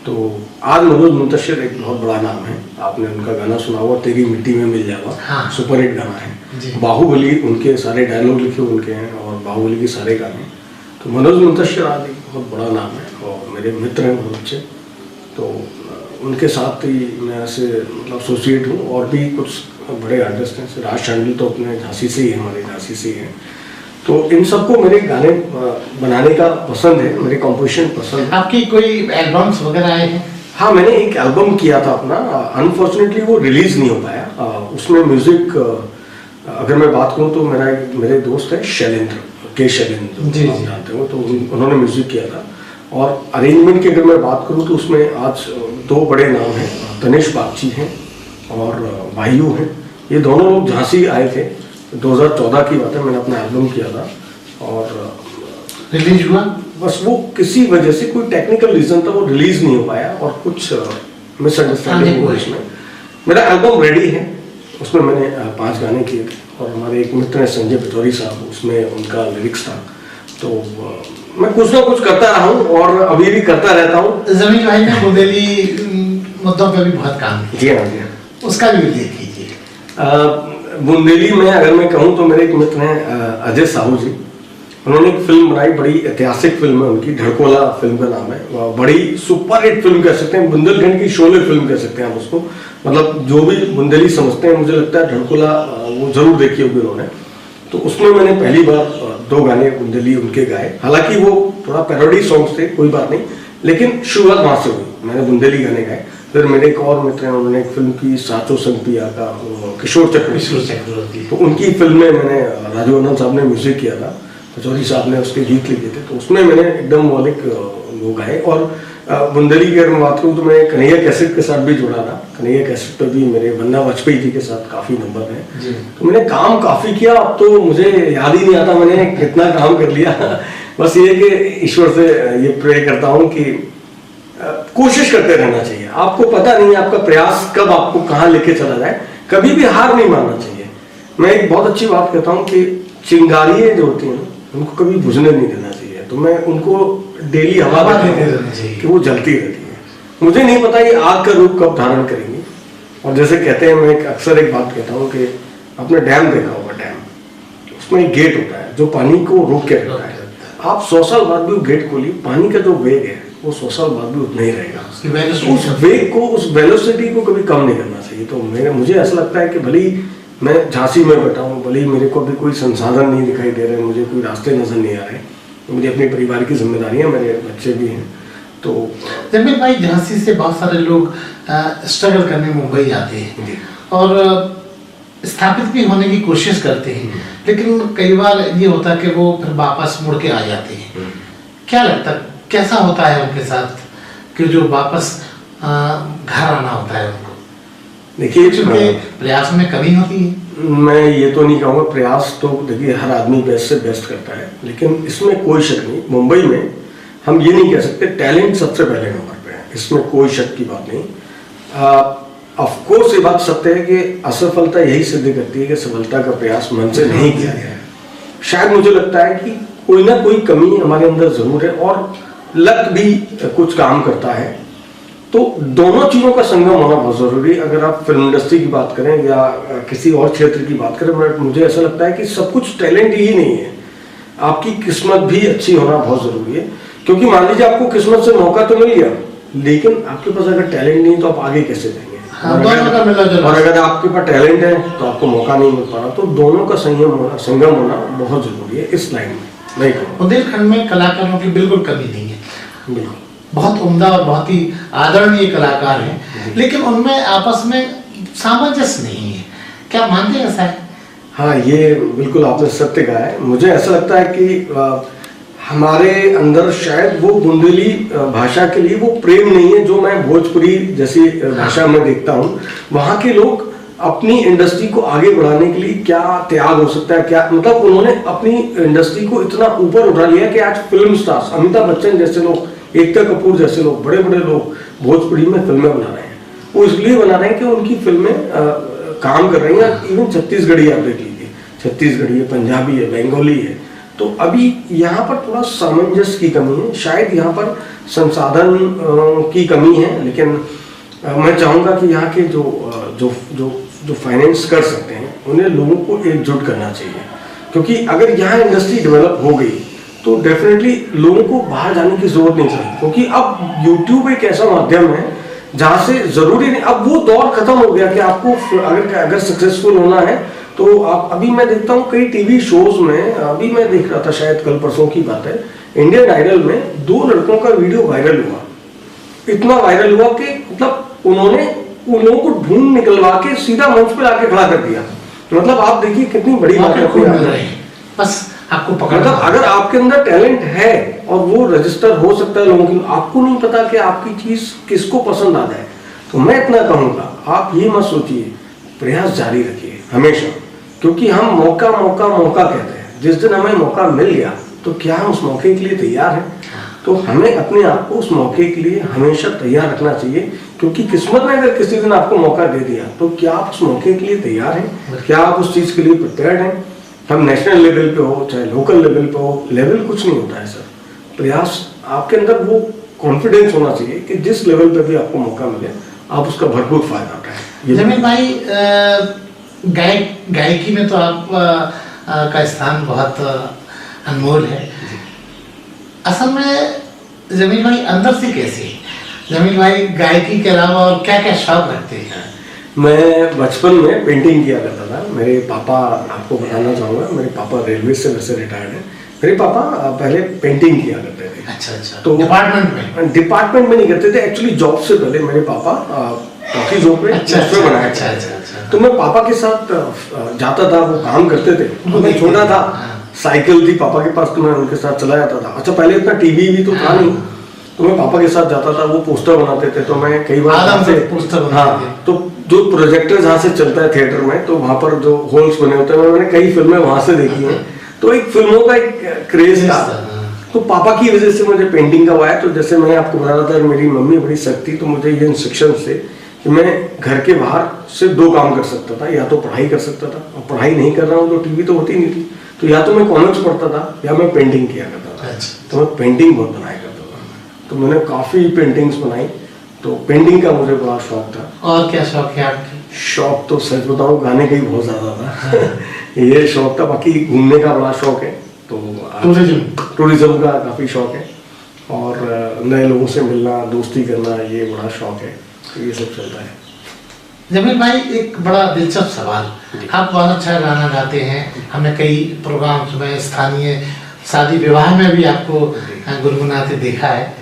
तो आज मनोज मुंतशिर एक बहुत बड़ा नाम है, आपने उनका गाना सुना होगा, तेरी मिट्टी में मिल जाएगा। हाँ। सुपर हिट गाना जी। है। बाहुबली उनके सारे डायलॉग लिखे उनके हैं और बाहुबली के सारे गाने। तो मनोज मुंतशिर आज एक बहुत बड़ा नाम है और मेरे मित्र हैं बहुत अच्छे। तो उनके साथ ही मैं ऐसे मतलब एसोसिएट हूँ। और भी कुछ बड़े आर्टिस्ट हैं, जैसे राज शांडिल तो अपने झांसी से ही है, हमारे झांसी से ही है। तो इन सबको मेरे गाने बनाने का पसंद है, मेरे कंपोजिशन पसंद है। आपकी कोई एल्बम्स वगैरह आए हैं? हाँ, मैंने एक एल्बम किया था अपना, अनफॉर्चुनेटली वो रिलीज नहीं हो पाया। उसमें म्यूजिक अगर मैं बात करूँ तो मेरे दोस्त है शैलेंद्र शैलेंद्र, जी, आप जी। जानते हो, तो उन्होंने म्यूजिक किया था। और अरेंजमेंट की अगर मैं बात करूँ तो उसमें आज दो बड़े नाम हैं, तनिष बागची हैं और वायु हैं। ये दोनों लोग झांसी आए थे, 2014 की बात है, मैंने अपना एल्बम किया था और रिलीज हुआ, बस वो किसी वजह से कोई टेक्निकल रीजन था, वो रिलीज नहीं हो पाया और कुछ मिसअंडरस्टैंडिंग हुई इसमें। मेरा एल्बम रेडी है, उसमें मैंने 5 गाने किए थे और हमारे एक मित्र हैं संजय पिथौरी साहब, उसमें उनका लिरिक्स था। तो मैं कुछ ना कुछ करता रहा हूँ और अभी भी करता रहता हूँ। जमीन भाई ने बुंदेली मुद्दों पे भी बहुत काम किया, जी हाँ, जी हाँ। उसका भी उल्लेख कीजिए। बुंदेली में अगर मैं कहूँ तो मेरे एक मित्र हैं अजय साहू जी, उन्होंने एक फिल्म बनाई, बड़ी ऐतिहासिक फिल्म है उनकी, ढड़कोला फिल्म का नाम है। बड़ी सुपर हिट फिल्म कह सकते हैं, बुंदेलखंड की शोले फिल्म कह सकते हैं आप उसको। मतलब जो भी बुंदेली समझते हैं, मुझे लगता है ढड़कोला वो जरूर देखी होगी उन्होंने। तो उसमें मैंने पहली बार 2 गाने बुंदेली उनके गाए। हालांकि वो थोड़ा पैरोडी सॉन्ग्स थे, कोई बात नहीं, लेकिन शुरुआत वहां से हुई, मैंने बुंदेली गाने गाए। फिर मेरे एक और मित्र हैं, उन्होंने एक फिल्म की साचो संपिया का, किशोर चक्रवर्ती, तो उनकी फिल्म में मैंने राजू आनंद साहब ने म्यूजिक किया था, पचौरी साहब ने उसके गीत लिखे थे, तो उसमें मैंने एकदम मौलिक वो गाए। और बुंदेली की अगर मैं बात करूँ तो मैं कन्हैया कैसेट के साथ भी जुड़ा था। कन्हैया कैसेट पे भी मेरे बन्ना वाजपेयी जी के साथ काफी नंबर हैं। तो मैंने काम काफी किया, अब तो मुझे याद ही नहीं आता मैंने कितना काम कर लिया। बस ये कि ईश्वर से ये प्रे करता हूँ कि कोशिश करते रहना चाहिए। आपको पता नहीं आपका प्रयास कब आपको कहाँ लेके चला जाए, कभी भी हार नहीं मानना चाहिए। मैं एक बहुत अच्छी बात कहता हूँ कि चिंगारियाँ जो होती हैं उनको कभी बुझने नहीं देना चाहिए। तो मैं उनको डेली हवा देते रहना चाहिए कि वो जलती रहती है। मुझे नहीं पता ये आग का रूप कब धारण करेंगी। और जैसे कहते हैं, मैं अक्सर एक बात कहता हूँ कि आपने डैम देखा होगा, डैम, उसमें एक गेट होता है जो पानी को रोक के रखता है। आप 100 साल बाद भी वो गेट खोलिए, पानी का जो वेग है वो 100 साल बाद भी उतना ही रहेगा। उस वेग को, उस वेलोसिटी को कभी कम नहीं करना चाहिए। तो मुझे ऐसा लगता है कि भले ही मैं झांसी में बैठा हूँ, भले ही मेरे को अभी कोई संसाधन नहीं दिखाई दे रहे, मुझे कोई रास्ते नजर नहीं आ रहे, तो मुझे अपने परिवार की जिम्मेदारियां, मेरे बच्चे भी हैं। तो जमील भाई, झांसी से बहुत सारे लोग स्ट्रगल करने मुंबई आते हैं और स्थापित भी होने की कोशिश करते हैं, लेकिन कई बार ये होता है कि वो फिर वापस मुड़ के आ जाते हैं। क्या लगता है, कैसा होता है उनके साथ कि जो वापस घर आना होता है उनको? देखिए, क्योंकि प्रयास में कमी होती है। मैं ये तो नहीं कहूँगा, प्रयास तो देखिए हर आदमी बेस्ट से बेस्ट करता है, लेकिन इसमें कोई शक नहीं, मुंबई में हम ये नहीं कह सकते टैलेंट सबसे पहले नंबर पे है, इसमें कोई शक की बात नहीं। ऑफ कोर्स ये बात सत्य है कि असफलता यही सिद्ध करती है कि सफलता का प्रयास मन से नहीं किया गया है। शायद मुझे लगता है कि कोई ना कोई कमी हमारे अंदर जरूर है और लक भी कुछ काम करता है। तो दोनों चीजों का संगम होना बहुत जरूरी है। अगर आप फिल्म इंडस्ट्री की बात करें या किसी और क्षेत्र की बात करें, मुझे ऐसा लगता है कि सब कुछ टैलेंट ही नहीं है, आपकी किस्मत भी अच्छी होना बहुत जरूरी है। क्योंकि मान लीजिए आपको किस्मत से मौका तो मिल गया, लेकिन आपके पास अगर टैलेंट नहीं तो आप आगे कैसे जाएंगे? और अगर आपके पास टैलेंट है तो आपको मौका नहीं मिल पा रहा। तो दोनों का संगम होना बहुत जरूरी है इस लाइन में। नहीं, बुंदेलखंड में कलाकारों की बिल्कुल कमी नहीं है, बिल्कुल बहुत उम्दा और बहुत ही आदरणीय कलाकार हैं, लेकिन उनमें आपस में सामंजस्य नहीं है। क्या मानते हैं ऐसा है? हाँ, ये बिल्कुल आपने सत्य कहा है। मुझे ऐसा लगता है कि हमारे अंदर शायद वो बुंदेली भाषा के लिए वो प्रेम नहीं है जो मैं भोजपुरी जैसी भाषा में देखता हूँ। वहाँ के लोग अपनी इंडस्ट्री को आगे बढ़ाने के लिए क्या त्याग हो सकता है, क्या मतलब उन्होंने अपनी इंडस्ट्री को इतना ऊपर उठा लिया कि आज फिल्म स्टार्स, अमिताभ बच्चन जैसे लोग, एकता कपूर जैसे लोग, बड़े बड़े लोग भोजपुरी में फिल्में बना रहे हैं। वो इसलिए बना रहे हैं कि उनकी फिल्में काम कर रही हैं। इवन छत्तीसगढ़ी आप देख लीजिए, छत्तीसगढ़ी है, पंजाबी है, बंगाली है, तो अभी यहाँ पर थोड़ा सामंजस्य की कमी है, शायद यहाँ पर संसाधन की कमी है, लेकिन मैं चाहूँगा कि यहाँ के जो फाइनेंस कर सकते हैं उन्हें लोगों को एकजुट करना चाहिए, क्योंकि अगर यहाँ इंडस्ट्री डेवलप हो गई तो डेफिनेटली लोगों को बाहर जाने की जरूरत नहीं चाहिए, क्योंकि अब यूट्यूब एक ऐसा माध्यम है जहाँ से जरूरी नहीं, अब वो दौर खत्म हो गया कि आपको अगर सक्सेसफुल होना है तो आप, अभी मैं देखता हूँ कई टीवी शोज में, अभी मैं देख रहा था शायद कल परसों की बात है, इंडियन आइडल में 2 लड़कों का वीडियो वायरल हुआ, इतना वायरल हुआ कि मतलब उन्होंने उन लोगों को ढूंढ निकलवा के सीधा मंच पे आके खड़ा कर दिया। मतलब आप देखिए कितनी बड़ी बात है, बस आपको पकड़ना, मतलब अगर आपके अंदर टैलेंट है और वो रजिस्टर हो सकता है लोगों की, आपको नहीं पता कि आपकी चीज किसको पसंद आ जाए, तो मैं इतना कहूंगा आप ये मत सोचिए, प्रयास जारी रखिए हमेशा, क्योंकि हम मौका मौका मौका कहते हैं, जिस दिन हमें मौका मिल गया तो क्या हम उस मौके के लिए तैयार हैं? तो हमें अपने आप को उस मौके के लिए हमेशा तैयार रखना चाहिए, क्योंकि किस्मत ने अगर किसी दिन आपको मौका दे दिया तो क्या आप उस मौके के लिए तैयार हैं? क्या आप उस चीज के लिए प्रिपेयर्ड हैं? हम नेशनल लेवल पे हो चाहे लोकल लेवल पे हो, लेवल कुछ नहीं होता है सर, प्रयास, आपके अंदर वो कॉन्फिडेंस होना चाहिए कि जिस लेवल पे भी आपको मौका मिले आप उसका भरपूर फायदा उठाएं। जमील भाई, गायकी में तो आप का स्थान बहुत अनमोल है। असल में जमील भाई अंदर से कैसे, जमील भाई गायकी के अलावा और क्या क्या शौक रखते हैं? मैं बचपन में पेंटिंग किया करता था। मेरे पापा, आपको बताना चाहूँगा, मेरे पापा रेलवे से वैसे रिटायर्ड हैं। मेरे पापा पहले पेंटिंग किया करते थे। अच्छा। तो डिपार्टमेंट में नहीं करते थे, एक्चुअली जॉब से पहले मेरे पापा टॉकी जॉब पे बनाया। तो मैं पापा के साथ जाता था, वो काम करते थे, मैं छोटा था, साइकिल थी पापा के पास, तो मैं उनके साथ चला जाता था। अच्छा, पहले इतना टीवी भी तो था नहीं, तो मैं पापा के साथ जाता था, वो पोस्टर बनाते थे, तो मैं कई बार, हाँ, तो जो प्रोजेक्टर जहाँ से चलता है थिएटर में, तो वहाँ पर जो होल्स बने होते हैं, मैंने कई फिल्में वहाँ से देखी हैं, तो एक फिल्मों का एक क्रेज था। तो पापा की वजह से मुझे पेंटिंग का हुआ है। तो जैसे मैं आपको बता रहा था, मेरी मम्मी बड़ी सख्त थी, तो मुझे ये इंस्ट्रक्शन थे कि मैं घर के बाहर से 2 काम कर सकता था, या तो पढ़ाई कर सकता था, और पढ़ाई नहीं कर रहा हूँ तो टीवी तो होती नहीं थी, तो या तो मैं कॉमिक्स पढ़ता था या मैं पेंटिंग किया करता था। तो मैं पेंटिंग बहुत बनाया करता था, तो मैंने काफ़ी पेंटिंग्स बनाई, तो पेंटिंग का मुझे बड़ा शौक था। और क्या शौक है आपके? शौक तो सच बताऊँ गाने का ही बहुत ज़्यादा था। ये शौक था, बाकी घूमने का बड़ा शौक है, तो टूरिज्म का काफ़ी शौक है, और नए लोगों से मिलना, दोस्ती करना, ये बड़ा शौक है, तो ये सब चलता है। जमील भाई, एक बड़ा दिलचस्प सवाल, आप बहुत अच्छा गाना गाते हैं, हमने कई प्रोग्राम्स में, स्थानीय शादी विवाह में भी आपको गुनगुनाते देखा है।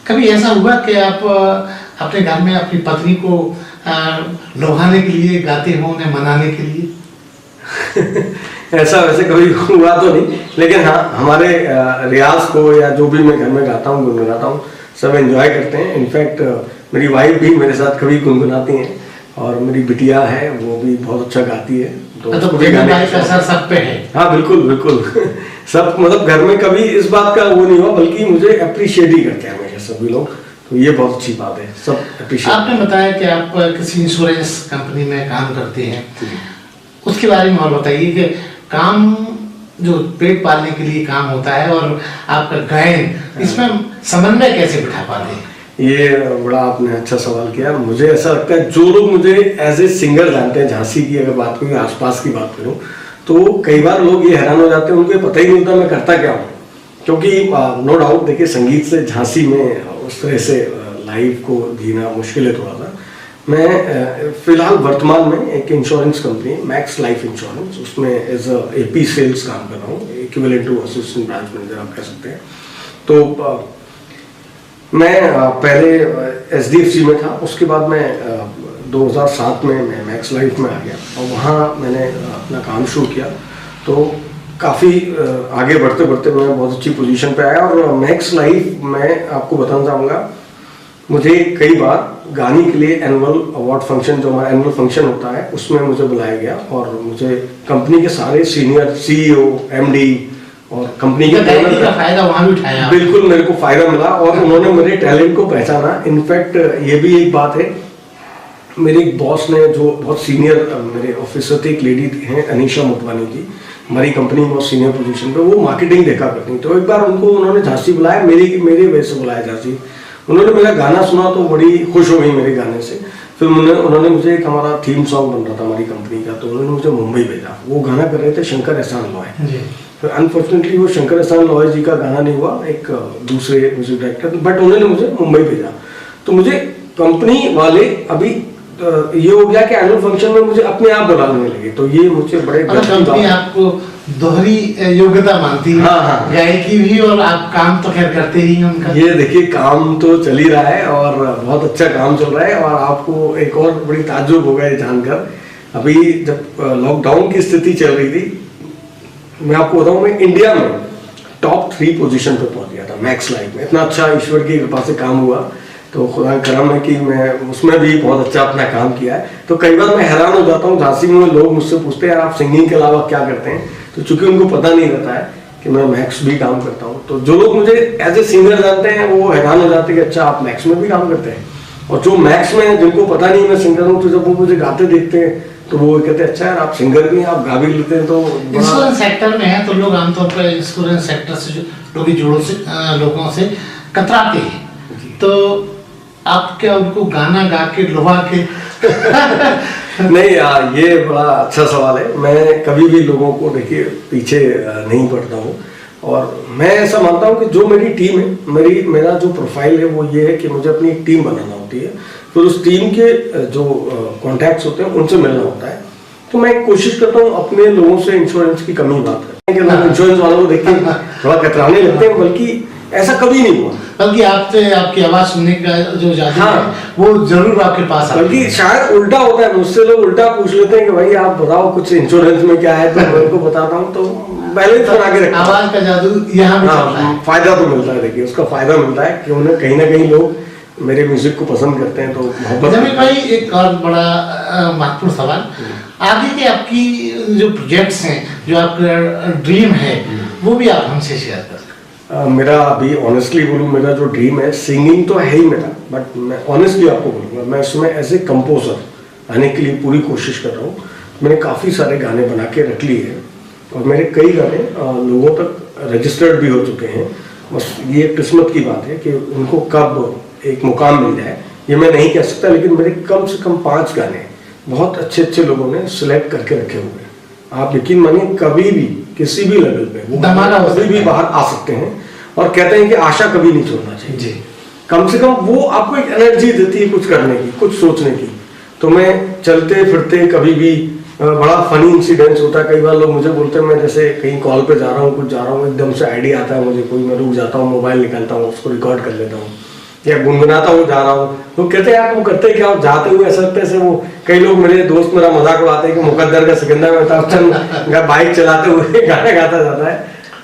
कभी ऐसा हुआ कि आप अपने घर में अपनी पत्नी को लुभाने के लिए गाते हो, उन्हें मनाने के लिए? ऐसा वैसे कभी हुआ तो नहीं, लेकिन हाँ, हमारे रियाज को या जो भी मैं घर में गाता हूँ, गुनगुनाता हूँ, सब एंजॉय करते हैं। इनफैक्ट मेरी वाइफ भी मेरे साथ कभी गुनगुनाती हैं, और मेरी बिटिया है वो भी बहुत अच्छा गाती है, तो गाने का असर सब पे है। हाँ बिल्कुल बिल्कुल। सब, मतलब घर में कभी इस बात का वो नहीं हुआ, बल्कि मुझे अप्रिशिएट ही करते हैं हमेशा सभी लोग, तो ये बहुत अच्छी बात है, सब अप्रिशिएट। आपने बताया कि आप किसी इंश्योरेंस कंपनी में काम करते हैं, उसके बारे में और बताइए कि काम जो पेट पालने के लिए काम होता है और आपका गायन, इसमें समन्वय कैसे बिठा पाते हैं? ये बड़ा आपने अच्छा सवाल किया। मुझे ऐसा लगता है, जो लोग मुझे एज ए सिंगर जानते हैं, झांसी की अगर बात करूँ, आसपास की बात करूँ, तो कई बार लोग ये हैरान हो जाते हैं, उनको पता ही नहीं होता मैं करता क्या हूँ, क्योंकि नो डाउट देखिए, संगीत से झांसी में उस तरह से लाइफ को जीना मुश्किल है थोड़ा सा। मैं फिलहाल वर्तमान में एक insurance company, Max Life insurance, उसमें एज AP सेल्स काम कर रहा हूँ, equivalent to assistant branch manager आप कह सकते हैं। तो मैं पहले SDFC में था, उसके बाद मैं 2007 में मैं मैक्स लाइफ में आ गया, और वहाँ मैंने अपना काम शुरू किया। तो काफ़ी आगे बढ़ते बढ़ते मैं बहुत अच्छी पोजीशन पे आया, और मैक्स लाइफ, मैं आपको बताना चाहूँगा, मुझे कई बार गाने के लिए एनुअल अवार्ड फंक्शन, जो हमारा एनुअल फंक्शन होता है, उसमें मुझे बुलाया गया, और मुझे कंपनी के सारे सीनियर CEO, MD और कंपनी के फायदा वहाँ भी उठाया। बिल्कुल, मेरे को फायदा मिला, और उन्होंने मेरे टैलेंट को पहचाना। इनफैक्ट ये भी एक बात है, मेरे एक बॉस ने, जो बहुत सीनियर मेरे ऑफिसर थे, एक लेडी हैं अनीशा मोटवानी जी, हमारी कंपनी में बहुत सीनियर पोजीशन पे, वो मार्केटिंग देखा करती। तो एक बार उनको उन्होंने झांसी बुलाया, मेरे वजह से बुलाया झांसी। उन्होंने मेरा गाना सुना तो बड़ी खुश हो गई मेरे गाने से। फिर उन्होंने मुझे, एक हमारा थीम सॉन्ग बन रहा था हमारी कंपनी का, तो उन्होंने मुझे मुंबई भेजा। वो गाना कर रहे थे शंकर एहसान लॉय। फिर अनफॉर्चुनेटली वो शंकर एहसान लॉय जी का गाना नहीं हुआ, एक दूसरे म्यूजिक डायरेक्टर, बट उन्होंने मुझे मुंबई भेजा। तो मुझे कंपनी वाले अभी ये हो गया कि एनुअल फंक्शन में मुझे अपने आप बुलाने लगे। तो ये मुझे बड़े कंपनी आपको दोहरी योग्यता मानती है। हाँ। गायकी भी और आप काम तो खैर करते ही हैं उनका। ये देखिए, काम तो चल ही रहा है और बहुत अच्छा काम चल रहा है। और आपको एक और बड़ी ताज्जुब होगा ये जानकर, अभी जब लॉकडाउन की स्थिति चल रही थी, मैं आपको बताऊं, मैं इंडिया में टॉप 3 पोजीशन पे पहुंच गया था मैक्स लाइव में। इतना अच्छा ईश्वर की कृपा से काम हुआ, तो खुदा करम है कि मैं उसमें भी बहुत अच्छा अपना काम किया है। तो कई बार मैं हैरान हो जाता हूँ, झांसी में लोग मुझसे पूछते हैं आप सिंगिंग के अलावा क्या करते हैं, तो चूंकि उनको पता नहीं रहता है कि मैं मैक्स भी काम करता हूँ। तो जो लोग मुझे एज ए सिंगर जानते हैं वो हैरान हो जाते हैं कि अच्छा आप मैक्स में भी काम करते हैं। और जो मैक्स में जिनको पता नहीं मैं सिंगर हूँ, तो जब वो मुझे गाते देखते हैं तो वो कहते हैं अच्छा यार आप सिंगर भी हैं, आप गा भी लेते हैं। तो इंश्योरेंस सेक्टर में है तो लोग आमतौर पर इंश्योरेंस सेक्टर से जो लोगों से कतराते हैं, तो आप क्या उनको गाना गा के लुभा के नहीं यार, ये बड़ा अच्छा सवाल है। मैं कभी भी लोगों को देखिए पीछे नहीं पड़ता हूँ। और मैं ऐसा मानता हूँ कि जो मेरी टीम है, मेरा जो प्रोफाइल है वो ये है कि मुझे अपनी एक टीम बनाना होती है। फिर उस टीम के जो कॉन्टैक्ट्स होते हैं उनसे मिलना होता है। तो मैं कोशिश करता हूँ अपने लोगों से इंश्योरेंस की कमी बात करते हैं कि लोग इंश्योरेंस वालों को देख के थोड़ा कतराने लगते हैं, बल्कि ऐसा कभी नहीं हुआ। बल्कि आपसे आपकी आवाज सुनने का जो जादू है वो जरूर आपके पास आता है। बल्कि शायद उल्टा होता है, मुझसे लोग उल्टा पूछ लेते हैं कि भाई आप बताओ कुछ इंश्योरेंस में क्या है, तो मैं उनको बताता हूँ। तो पहले ही बना के रखता हूँ। आवाज का जादू यहाँ भी चलता है। फायदा तो मिलता है, देखिए उसका फायदा मिलता है कि उन्हें कहीं ना कहीं लोग मेरे म्यूजिक को पसंद करते हैं। तो मोहब्बत। जमील भाई, एक और बड़ा महत्वपूर्ण सवाल, आगे के आपकी जो प्रोजेक्ट्स हैं, जो आपका ड्रीम है, वो भी आप हमसे शेयर कर। मेरा अभी ऑनेस्टली बोलूँ, मेरा जो ड्रीम है, सिंगिंग तो है ही मेरा, बट मैं ऑनेस्टली आपको बोलूँगा, मैं इसमें एज ए कंपोजर आने के लिए पूरी कोशिश कर रहा हूँ। मैंने काफ़ी सारे गाने बना के रख लिए हैं और मेरे कई गाने लोगों तक रजिस्टर्ड भी हो चुके हैं। बस ये किस्मत की बात है कि उनको कब एक मुकाम मिल जाए ये मैं नहीं कह सकता, लेकिन मेरे कम से कम 5 गाने बहुत अच्छे अच्छे लोगों ने सिलेक्ट करके रखे हुए हैं। आप यकीन मानिए, कभी भी किसी भी लेवल पे वो कभी भी बाहर आ सकते हैं। और कहते हैं कि आशा कभी नहीं छोड़ना चाहिए जी। कम से कम वो आपको एक एनर्जी देती है कुछ करने की, कुछ सोचने की। तो मैं चलते फिरते कभी भी, बड़ा फनी इंसिडेंट्स होता है। कई बार लोग मुझे बोलते हैं, मैं जैसे कहीं कॉल पे जा रहा हूँ, कुछ जा रहा हूँ, एकदम से आइडिया आता है मुझे कोई, मैं रुक जाता हूँ, मोबाइल निकालता हूँ, उसको रिकॉर्ड कर लेता हूँ या गुनगुनाता हुआ जा रहा हूँ। तो कहते हैं यार तुम करते क्या, जाते हुए ऐसा लगता है वो। कई लोग, मेरे दोस्त मेरा मजाक उड़ाते हैं कि मुकद्दर का सिकंदर में था, बाइक चलाते हुए गाना गाता जाता है।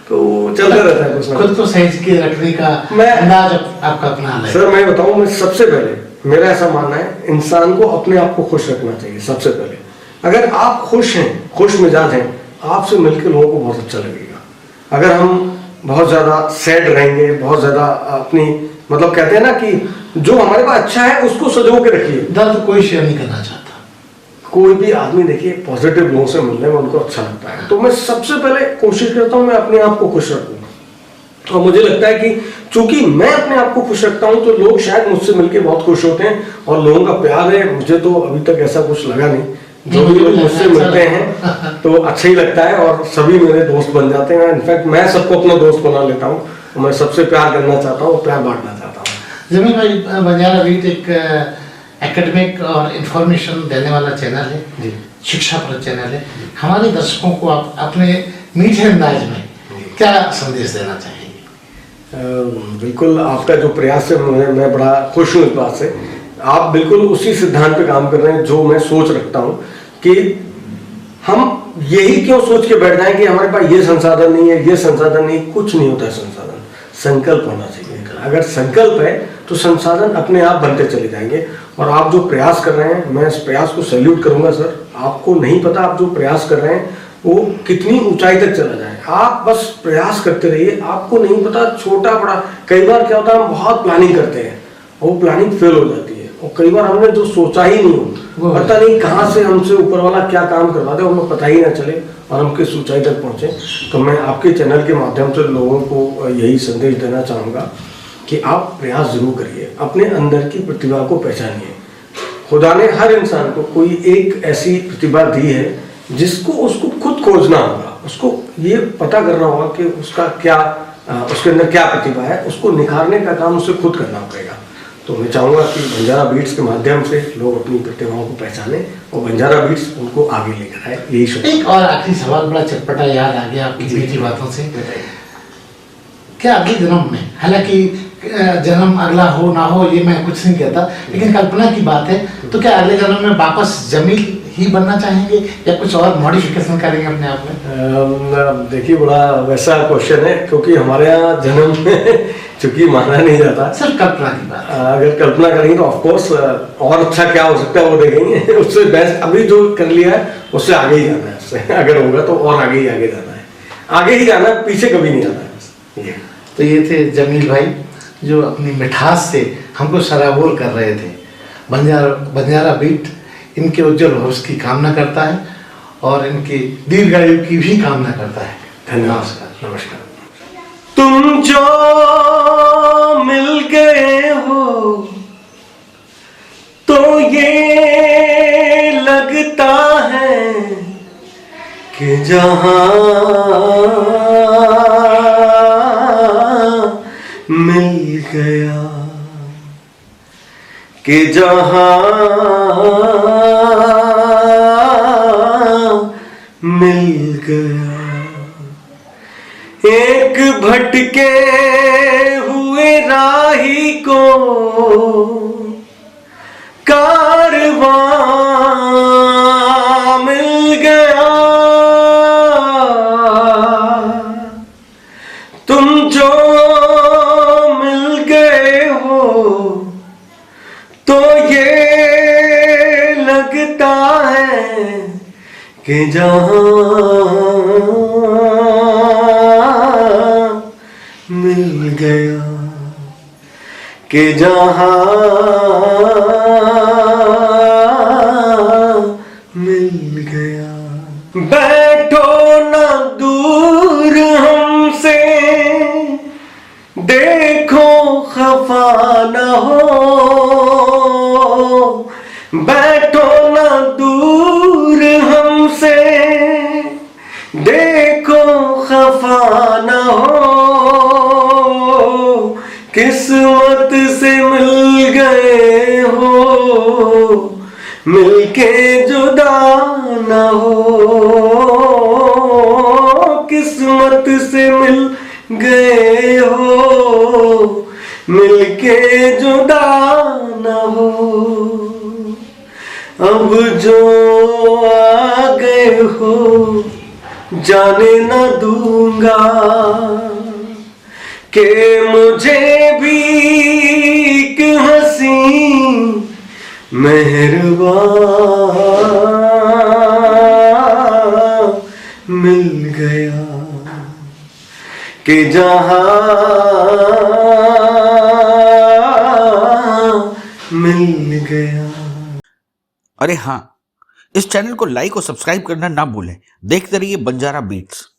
तो चलता रहता है कुछ ना खुद को सहेज के रखने का अंदाज आपका अपना है। सर मैं बताऊं, मैं सबसे पहले मेरा ऐसा मानना है, इंसान को अपने आप को खुश रखना चाहिए सबसे पहले। अगर आप खुश हैं, खुश मिजाज हैं, आपसे मिलकर लोगों को बहुत अच्छा लगेगा। अगर हम बहुत ज्यादा सैड रहेंगे, बहुत ज्यादा अपनी, मतलब कहते हैं ना कि जो हमारे पास अच्छा है उसको सजो के रखिए। दर्द कोई शेयर नहीं करना चाहता। कोई भी आदमी देखिए पॉजिटिव लोगों से मिलने में उनको अच्छा लगता है। तो मैं सबसे पहले कोशिश करता हूँ मैं अपने आप को खुश रखूँ। और मुझे लगता है कि चूंकि मैं अपने आप को खुश रखता हूँ तो लोग शायद मुझसे मिलके बहुत खुश होते हैं। और लोगों का प्यार है, मुझे तो अभी तक ऐसा कुछ लगा नहीं। जो भी लोग मुझसे मिलते हैं तो अच्छा ही लगता है और सभी मेरे दोस्त बन जाते हैं। इनफैक्ट मैं सबको अपना दोस्त बना लेता हूँ। मैं सबसे प्यार करना चाहता हूँ, प्यार बांटना चाहता हूँ। जमील भाई, बंजारा बीट एक एकेडमिक और इंफॉर्मेशन देने वाला चैनल है जी, शिक्षाप्रद चैनल है। हमारे दर्शकों को आप अपने मीठे अंदाज में क्या संदेश देना चाहेंगे? बिल्कुल, आपका जो प्रयास है मैं बड़ा खुश हूँ इस बात से। आप बिल्कुल उसी सिद्धांत पे काम कर रहे हैं जो मैं सोच रखता हूँ कि हम यही क्यों सोच के बैठ जाएं कि हमारे पास ये संसाधन नहीं है, ये संसाधन नहीं। कुछ नहीं होता है संसाधन, संकल्प होना चाहिए। अगर संकल्प है तो संसाधन अपने आप बनते चले जाएंगे। और आप जो प्रयास कर रहे हैं, मैं इस प्रयास को सैल्यूट करूंगा सर। आपको नहीं पता आप जो प्रयास कर रहे हैं वो कितनी ऊंचाई तक चला जाए। आप बस प्रयास करते रहिए। आपको नहीं पता छोटा बड़ा, कई बार क्या होता है हम बहुत प्लानिंग करते हैं और वो प्लानिंग फेल हो जाती है। और कई बार हमने जो सोचा ही नहीं हो, पता नहीं कहाँ से हमसे ऊपर वाला क्या काम करवा दे, हमें पता ही ना चले और हम किस ऊंचाई तक पहुँचे। तो मैं आपके चैनल के माध्यम से लोगों को यही संदेश देना चाहूँगा कि आप प्रयास जरूर करिए, अपने अंदर की प्रतिभा को पहचानिए। खुदा ने हर इंसान को कोई एक ऐसी प्रतिभा दी है जिसको उसको खुद खोजना होगा, उसको ये पता करना होगा कि उसका क्या उसके अंदर क्या प्रतिभा है, उसको निखारने का काम उसे खुद करना पड़ेगा। तो मैं चाहूँगा कि बंजारा बीट्स के माध्यम से लोग अपनी प्रतिभाओं को पहचाने और बंजारा बीट्स उनको आगे लेकर आए, यही शुभ। एक और आखिरी सवाल बड़ा चटपटा याद आ गया आपकी मीठी बातों से। क्या अगले जन्म में, हालांकि जन्म अगला हो ना हो ये मैं कुछ नहीं कहता, लेकिन कल्पना की बात है, तो क्या अगले जन्म में वापस जमील ही बनना चाहेंगे या कुछ और मॉडिफिकेशन करेंगे अपने आप में? देखिए बड़ा वैसा क्वेश्चन है, क्योंकि हमारे यहाँ जन्म में चूंकि माना नहीं जाता, सिर्फ कल्पना की बात। अगर कल्पना करेंगे तो ऑफकोर्स और अच्छा क्या हो सकता है वो देखेंगे, उससे बेस्ट अभी जो कर लिया है उससे आगे ही जाना है, उससे अगर होगा तो और आगे ही आगे जाना है, आगे ही जाना है, पीछे कभी नहीं जाना है। तो ये थे जमील भाई जो अपनी मिठास से हमको सराबोर कर रहे थे। बंजारा बीट इनके उज्जवल भविष्य की कामना करता है और इनकी दीर्घायु की भी कामना करता है। धन्यवाद, नमस्कार। तुम जो मिल गए हो तो ये लगता है कि जहां मिल गया, कि जहां मिल गया, एक भटके हुए राही को कारवां मिल गया। तुम जो मिल गए हो तो ये लगता है कि जहां मिल गया, कि जहां मिल गया। बैठो ना दूर हमसे, देखो खफा न हो, बैठो ना दूर हमसे, देखो खफा न हो, किस्मत से मिल गए हो, मिलके जुदा न हो, किस्मत से मिल गए हो, मिलके जुदा न हो। अब जो आ गए हो जाने न दूंगा, कि मुझे भी एक हसीन मेहरबान मिल गया, कि जहां मिल गया। अरे हाँ, इस चैनल को लाइक और सब्सक्राइब करना ना भूलें। देखते रहिए बंजारा बीट्स।